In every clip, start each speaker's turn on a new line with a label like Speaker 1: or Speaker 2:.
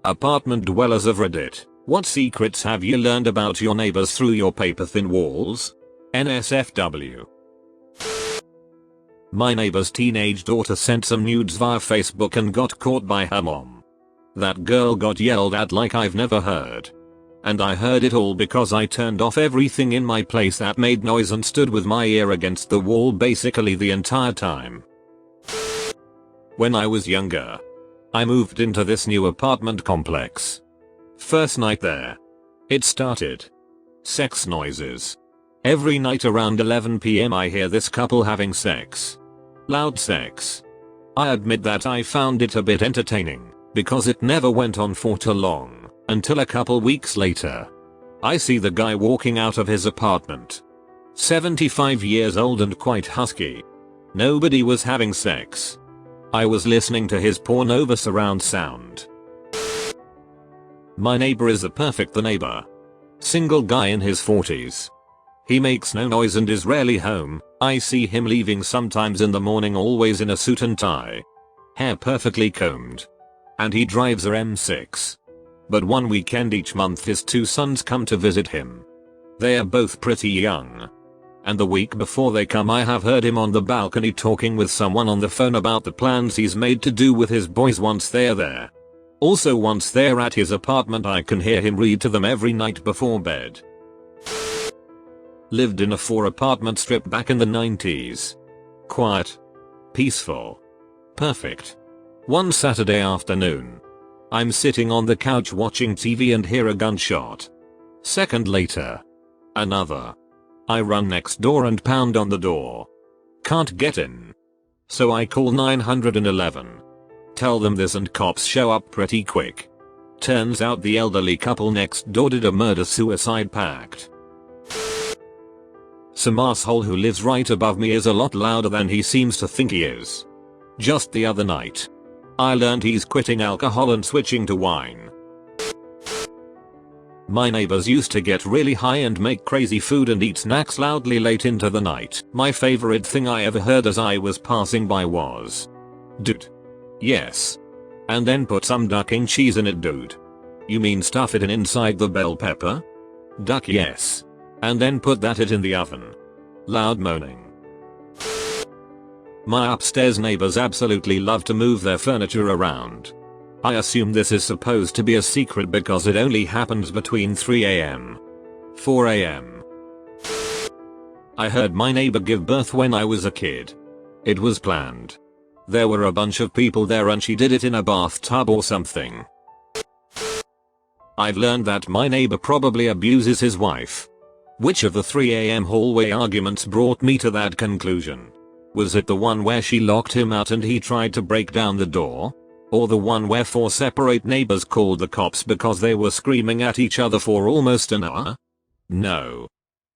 Speaker 1: Apartment dwellers of Reddit, what secrets have you learned about your neighbors through your paper-thin walls? NSFW. My neighbor's teenage daughter sent some nudes via Facebook and got caught by her mom. That girl got yelled at like I've never heard. And I heard it all because I turned off everything in my place that made noise and stood with my ear against the wall basically the entire time. When I was younger, I moved into this new apartment complex. First night there. It started. Sex noises. Every night around 11 PM I hear this couple having sex. Loud sex. I admit that I found it a bit entertaining, because it never went on for too long, until a couple weeks later. I see the guy walking out of his apartment. 75 years old and quite husky. Nobody was having sex. I was listening to his porn over surround sound. My neighbor is a perfect neighbor. Single guy in his 40s. He makes no noise and is rarely home. I see him leaving sometimes in the morning, always in a suit and tie. Hair perfectly combed. And he drives a M6. But one weekend each month his two sons come to visit him. They are both pretty young. And the week before they come I have heard him on the balcony talking with someone on the phone about the plans he's made to do with his boys once they're there. Also once they're at his apartment I can hear him read to them every night before bed. Lived in a 4-apartment strip back in the 90s. Quiet. Peaceful. Perfect. One Saturday afternoon. I'm sitting on the couch watching TV and hear a gunshot. Second later. Another. I run next door and pound on the door. Can't get in. So I call 911. Tell them this and cops show up pretty quick. Turns out the elderly couple next door did a murder-suicide pact. Some asshole who lives right above me is a lot louder than he seems to think he is. Just the other night. I learned he's quitting alcohol and switching to wine. My neighbors used to get really high and make crazy food and eat snacks loudly late into the night. My favorite thing I ever heard as I was passing by was, "Dude. Yes. And then put some ducking cheese in it, dude. You mean stuff it in inside the bell pepper? Duck yes. And then put that in the oven." Loud moaning. My upstairs neighbors absolutely love to move their furniture around. I assume this is supposed to be a secret because it only happens between 3 AM. 4 AM. I heard my neighbor give birth when I was a kid. It was planned. There were a bunch of people there and she did it in a bathtub or something. I've learned that my neighbor probably abuses his wife. Which of the 3 AM hallway arguments brought me to that conclusion? Was it the one where she locked him out and he tried to break down the door? Or the one where 4 separate neighbors called the cops because they were screaming at each other for almost an hour? No.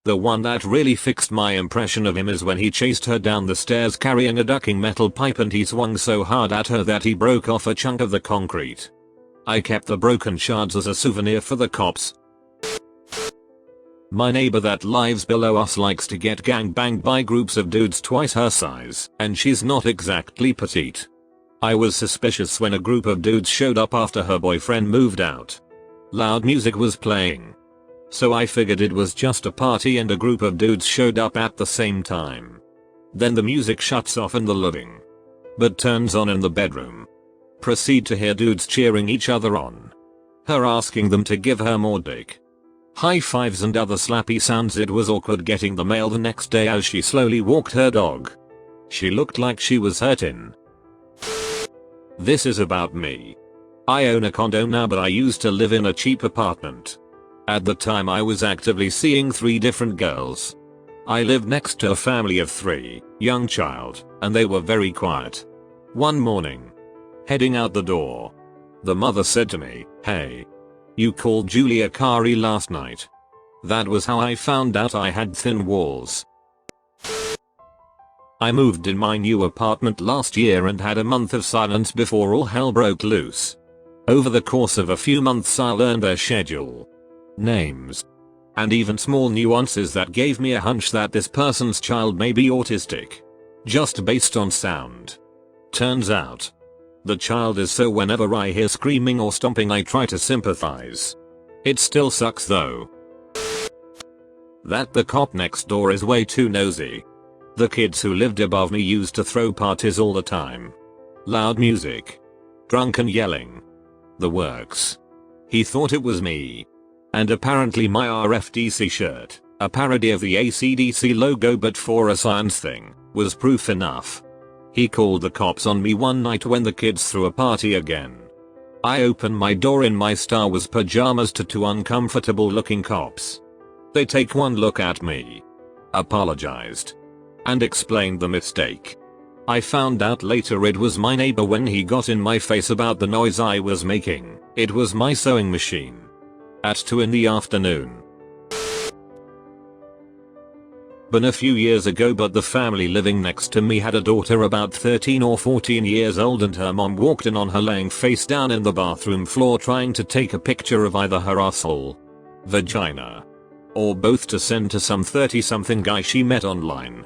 Speaker 1: The one that really fixed my impression of him is when he chased her down the stairs carrying a ducking metal pipe and he swung so hard at her that he broke off a chunk of the concrete. I kept the broken shards as a souvenir for the cops. My neighbor that lives below us likes to get gangbanged by groups of dudes twice her size, and she's not exactly petite. I was suspicious when a group of dudes showed up after her boyfriend moved out. Loud music was playing. So I figured it was just a party and a group of dudes showed up at the same time. Then the music shuts off in the living. But turns on in the bedroom. Proceed to hear dudes cheering each other on. Her asking them to give her more dick. High fives and other slappy sounds. It was awkward getting the mail the next day as she slowly walked her dog. She looked like she was hurting. This is about me. I own a condo now, but I used to live in a cheap apartment. At the time I was actively seeing 3 different girls. I lived next to a family of 3, young child, and they were very quiet. One morning, heading out the door, the mother said to me, "Hey, you called Julia Kari last night." That was how I found out I had thin walls. I moved in my new apartment last year and had a month of silence before all hell broke loose. Over the course of a few months I learned their schedule, names, and even small nuances that gave me a hunch that this person's child may be autistic. Just based on sound. Turns out, The child is, so whenever I hear screaming or stomping I try to sympathize. It still sucks though. That the cop next door is way too nosy. The kids who lived above me used to throw parties all the time. Loud music. Drunken yelling. The works. He thought it was me. And apparently my RFDC shirt, a parody of the AC/DC logo but for a science thing, was proof enough. He called the cops on me one night when the kids threw a party again. I opened my door in my Star Wars pajamas to two uncomfortable looking cops. They take one look at me, apologized, and explained the mistake. I found out later it was my neighbor when he got in my face about the noise I was making. It was my sewing machine. At 2 in the afternoon. Been a few years ago, but the family living next to me had a daughter about 13 or 14 years old, and her mom walked in on her laying face down in the bathroom floor trying to take a picture of either her asshole, vagina, or both to send to some 30-something guy she met online.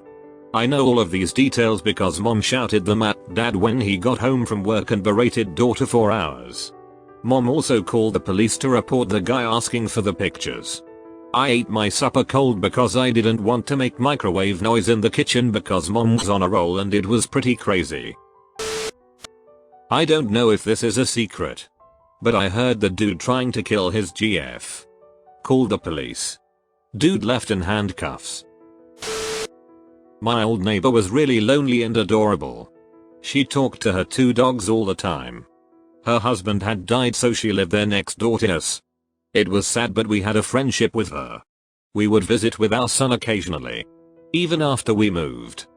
Speaker 1: I know all of these details because mom shouted them at dad when he got home from work and berated daughter for hours. Mom also called the police to report the guy asking for the pictures. I ate my supper cold because I didn't want to make microwave noise in the kitchen because mom was on a roll and it was pretty crazy. I don't know if this is a secret, but I heard the dude trying to kill his GF. Called the police. Dude left in handcuffs. My old neighbor was really lonely and adorable. She talked to her 2 dogs all the time. Her husband had died, so she lived there next door to us. It was sad, but we had a friendship with her. We would visit with our son occasionally. Even after we moved.